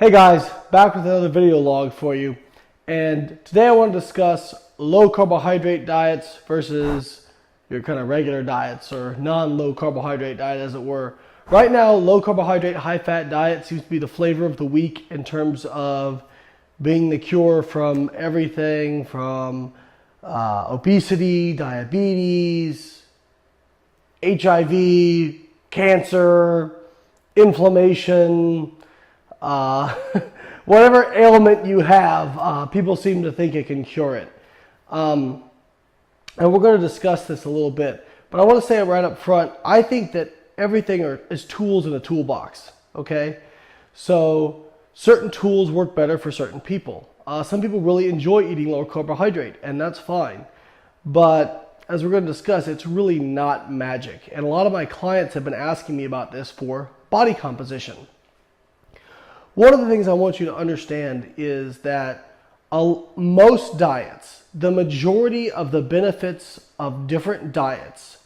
Hey guys, back with another video log for you. And today I want to discuss low carbohydrate diets versus your kind of regular diets or non-low carbohydrate diet as it were. Right now, low carbohydrate, high fat diet seems to be the flavor of the week in terms of being the cure from everything from obesity, diabetes, HIV, cancer, inflammation, whatever ailment you have, people seem to think it can cure it. And we're going to discuss this a little bit, but I want to say it right up front. I think that everything is tools in a toolbox, okay? So certain tools work better for certain people. Some people really enjoy eating lower carbohydrate, and that's fine. But as we're going to discuss, it's really not magic. And a lot of my clients have been asking me about this for body composition. One of the things I want you to understand is that most diets, the majority of the benefits of different diets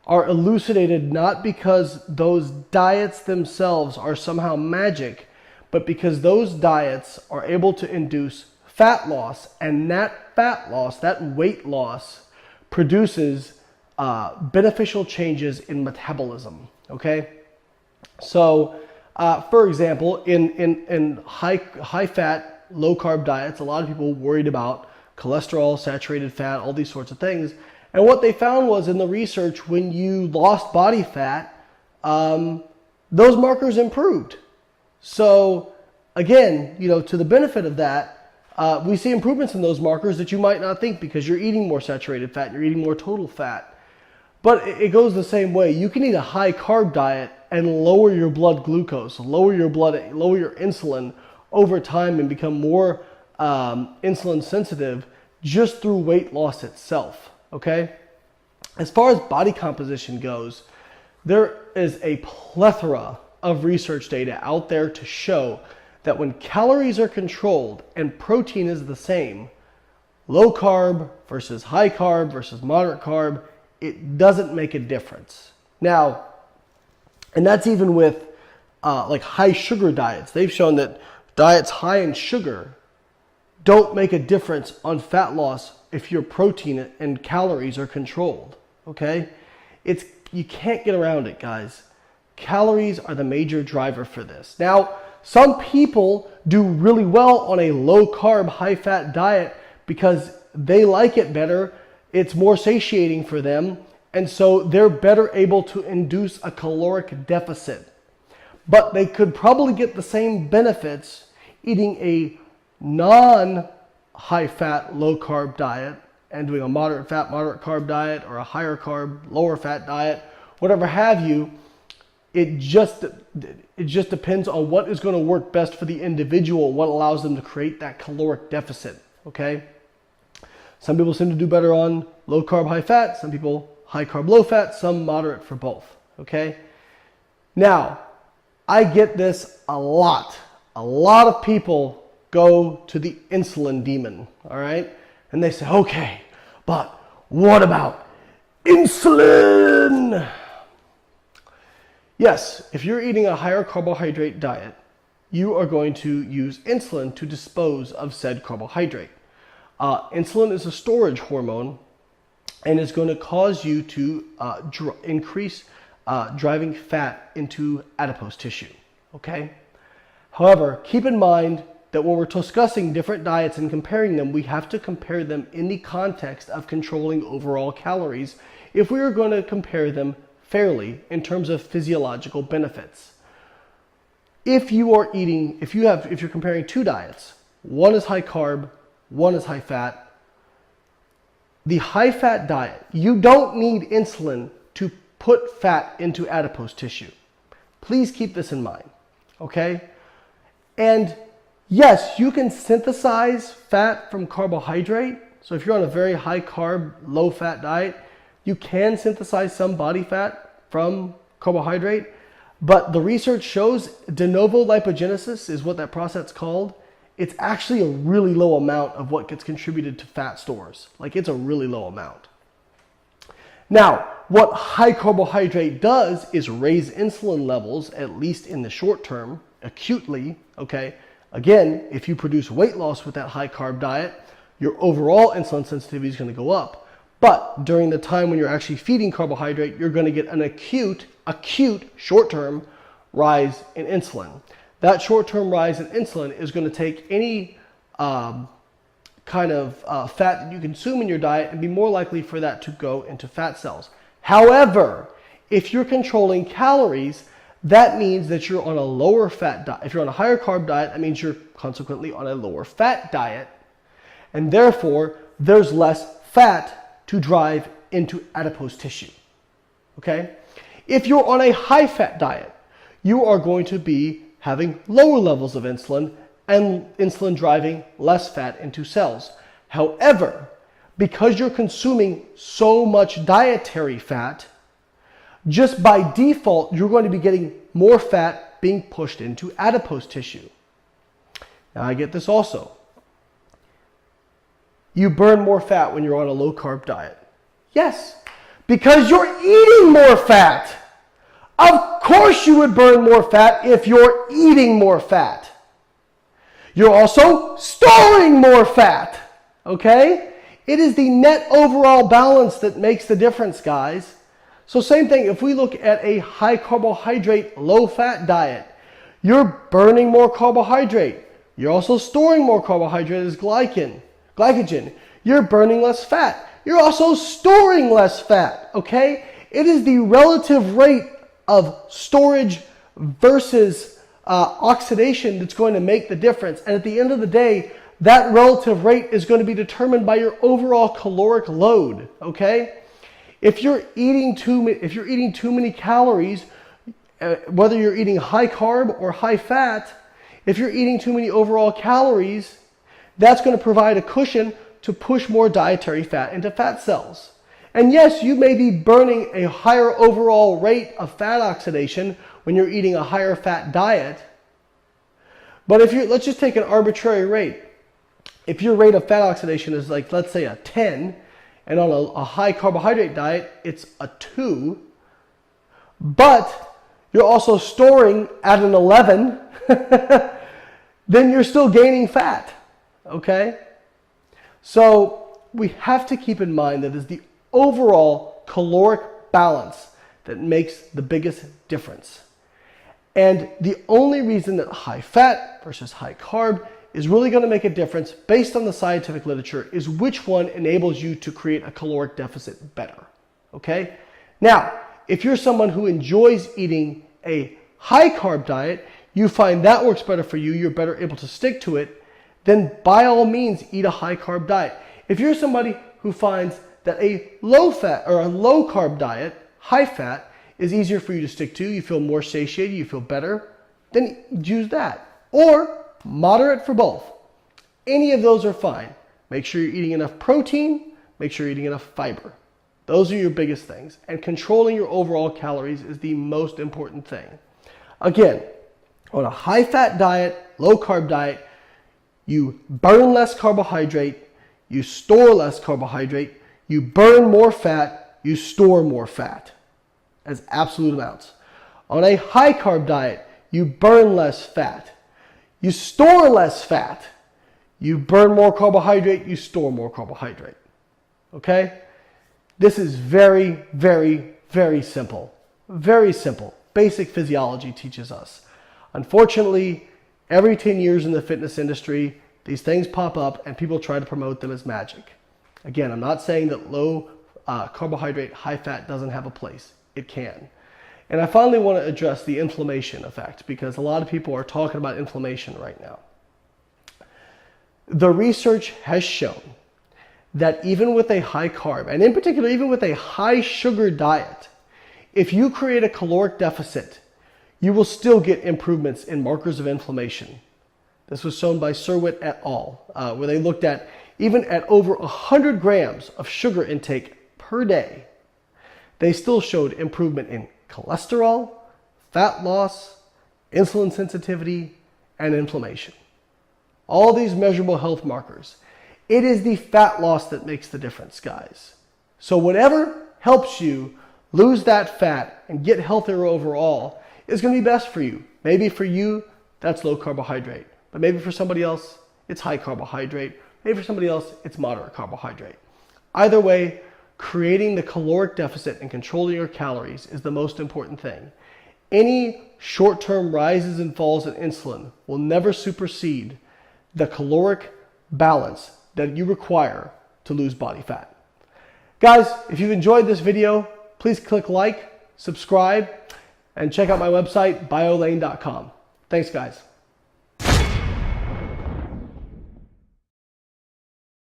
are elucidated not because those diets themselves are somehow magic, but because those diets are able to induce fat loss, and that fat loss, that weight loss, produces beneficial changes in metabolism, okay? So, for example, in high fat, low carb diets, a lot of people worried about cholesterol, saturated fat, all these sorts of things. And what they found was in the research, when you lost body fat, those markers improved. So again, to the benefit of that, we see improvements in those markers that you might not think because you're eating more saturated fat, you're eating more total fat. But it goes the same way. You can eat a high carb diet and lower your blood glucose, lower your insulin over time and become more insulin sensitive just through weight loss itself, okay? As far as body composition goes, there is a plethora of research data out there to show that when calories are controlled and protein is the same, low carb versus high carb versus moderate carb, it doesn't make a difference. Now, and that's even with like high sugar diets. They've shown that diets high in sugar don't make a difference on fat loss if your protein and calories are controlled, okay? You can't get around it, guys. Calories are the major driver for this. Now, some people do really well on a low carb, high fat diet because they like it better. It's more satiating for them, and so they're better able to induce a caloric deficit. But they could probably get the same benefits eating a non-high fat, low carb diet and doing a moderate fat, moderate carb diet or a higher carb, lower fat diet, whatever have you. It just depends on what is going to work best for the individual, what allows them to create that caloric deficit, okay? Some people seem to do better on low carb, high fat. Some people high carb, low fat. Some moderate for both. Okay. Now, I get this a lot. A lot of people go to the insulin demon. All right. And they say, okay, but what about insulin? Yes, if you're eating a higher carbohydrate diet, you are going to use insulin to dispose of said carbohydrate. Insulin is a storage hormone and is going to cause you to increase driving fat into adipose tissue, okay? However, keep in mind that when we're discussing different diets and comparing them, we have to compare them in the context of controlling overall calories if we are going to compare them fairly in terms of physiological benefits. If you're comparing two diets, one is high carb, one is high fat. The high fat diet, you don't need insulin to put fat into adipose tissue. Please keep this in mind, okay? And yes, you can synthesize fat from carbohydrate. So if you're on a very high carb, low fat diet, you can synthesize some body fat from carbohydrate. But the research shows de novo lipogenesis is what that process is called. It's actually a really low amount of what gets contributed to fat stores. Like, it's a really low amount. Now, what high carbohydrate does is raise insulin levels, at least in the short term, acutely, okay? Again, if you produce weight loss with that high carb diet, your overall insulin sensitivity is going to go up. But during the time when you're actually feeding carbohydrate, you're going to get an acute short-term rise in insulin. That short-term rise in insulin is going to take any kind of fat that you consume in your diet and be more likely for that to go into fat cells. However, if you're controlling calories, that means that you're on a lower fat diet. If you're on a higher carb diet, that means you're consequently on a lower fat diet. And therefore, there's less fat to drive into adipose tissue. Okay? If you're on a high fat diet, you are going to be having lower levels of insulin and insulin driving less fat into cells. However, because you're consuming so much dietary fat, just by default, you're going to be getting more fat being pushed into adipose tissue. Now, I get this also. You burn more fat when you're on a low carb diet. Yes, because you're eating more fat. Of course you would burn more fat if you're eating more fat. You're also storing more fat, okay? It is the net overall balance that makes the difference, guys. So same thing, if we look at a high carbohydrate, low fat diet, you're burning more carbohydrate. You're also storing more carbohydrate as glycogen. You're burning less fat. You're also storing less fat, okay? It is the relative rate of storage versus oxidation that's going to make the difference. And at the end of the day, that relative rate is going to be determined by your overall caloric load, okay? If you're eating too many calories, whether you're eating high carb or high fat, if you're eating too many overall calories, that's going to provide a cushion to push more dietary fat into fat cells. And yes, you may be burning a higher overall rate of fat oxidation when you're eating a higher fat diet. But let's just take an arbitrary rate. If your rate of fat oxidation is like, let's say a 10, and on a high carbohydrate diet, it's a 2, but you're also storing at an 11, then you're still gaining fat, okay? So we have to keep in mind that it's the overall caloric balance that makes the biggest difference. And the only reason that high fat versus high carb is really going to make a difference based on the scientific literature is which one enables you to create a caloric deficit better, okay? Now, if you're someone who enjoys eating a high carb diet, you find that works better for you, you're better able to stick to it, then by all means eat a high carb diet. If you're somebody who finds that a low fat or a low carb diet, high fat, is easier for you to stick to, you feel more satiated, you feel better, then use that. Or moderate for both. Any of those are fine. Make sure you're eating enough protein, make sure you're eating enough fiber. Those are your biggest things. And controlling your overall calories is the most important thing. Again, on a high fat diet, low carb diet, you burn less carbohydrate, you store less carbohydrate, you burn more fat, you store more fat as absolute amounts. On a high carb diet, you burn less fat. You store less fat. You burn more carbohydrate, you store more carbohydrate. Okay? This is very, very, very simple. Very simple. Basic physiology teaches us. Unfortunately, every 10 years in the fitness industry, these things pop up and people try to promote them as magic. Again, I'm not saying that low carbohydrate, high fat doesn't have a place. It can. And I finally want to address the inflammation effect because a lot of people are talking about inflammation right now. The research has shown that even with a high carb, and in particular even with a high sugar diet, if you create a caloric deficit, you will still get improvements in markers of inflammation. This was shown by Serwit et al., where they looked at even at over 100 grams of sugar intake per day, they still showed improvement in cholesterol, fat loss, insulin sensitivity, and inflammation. All these measurable health markers. It is the fat loss that makes the difference, guys. So whatever helps you lose that fat and get healthier overall is going to be best for you. Maybe for you, that's low carbohydrate. but maybe for somebody else, it's high carbohydrate. Maybe for somebody else, it's moderate carbohydrate. Either way, creating the caloric deficit and controlling your calories is the most important thing. Any short-term rises and falls in insulin will never supersede the caloric balance that you require to lose body fat. Guys, if you've enjoyed this video, please click like, subscribe, and check out my website, biolane.com. Thanks, guys.